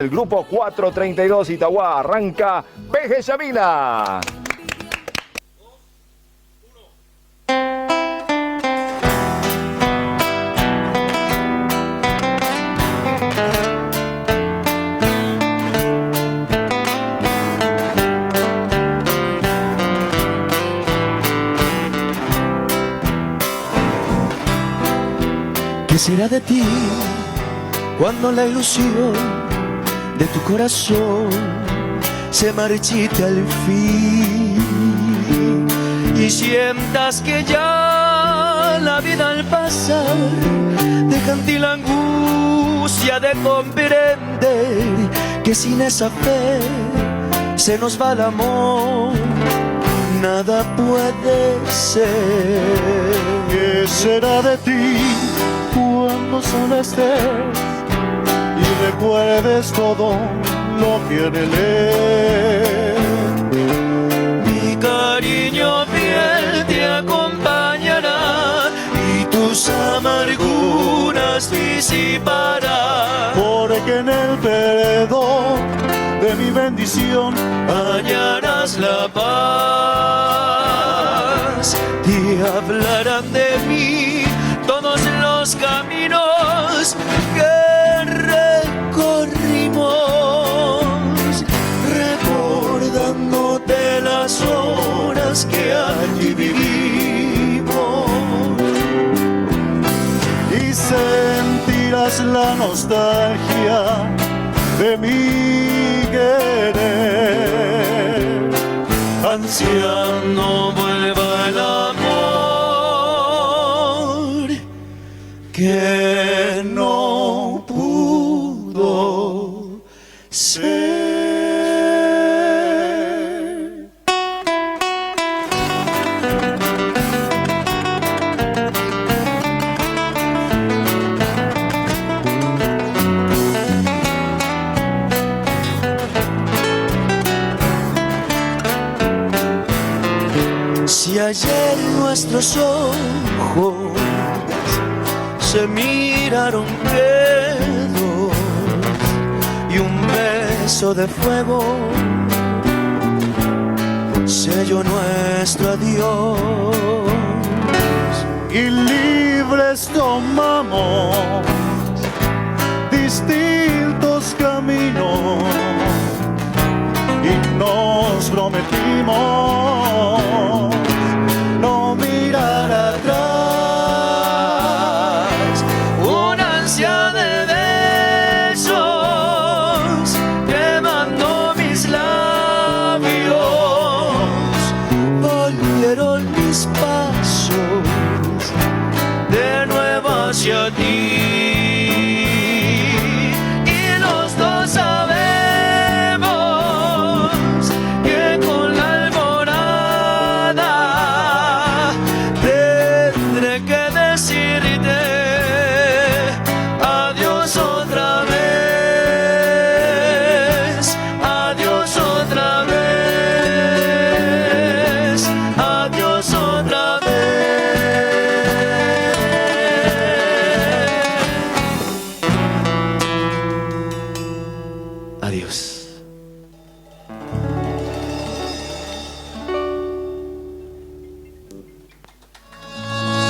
El grupo 432 Itagua arranca Peje Yamina. ¿Qué será de ti cuando la ilusión de tu corazón se marchite al fin y sientas que ya la vida al pasar deja en ti la angustia de comprender que sin esa fe se nos va el amor? Nada puede ser. ¿Qué será de ti cuando solo estés y recuerdes todo lo que anhelé? Mi cariño fiel te acompañará y tus amarguras disipará, Porque en el perdón de mi bendición hallarás la paz. Y hablarán de mí todos los caminos que recorrimos, recordándote las horas que allí vivimos. y sentirás la nostalgia de mi querer, Ansiando vuelva el amor que no pudo ser. Si ayer nuestros ojos se miraron quedos y un beso de fuego selló nuestro adiós, y libres tomamos distintos caminos y nos prometimos no mirar atrás. una ansia de besos quemando mis labios, volvieron mis pasos de nuevo hacia ti. Y los dos sabemos que con la alborada tendré que decirte adiós otra vez, adiós otra vez, adiós otra vez. Adiós.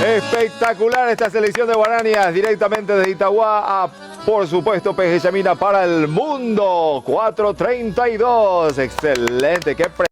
Espectacular esta selección de guaranías directamente de Itagua a, por supuesto, Peje Yamina para el mundo 432. Excelente, qué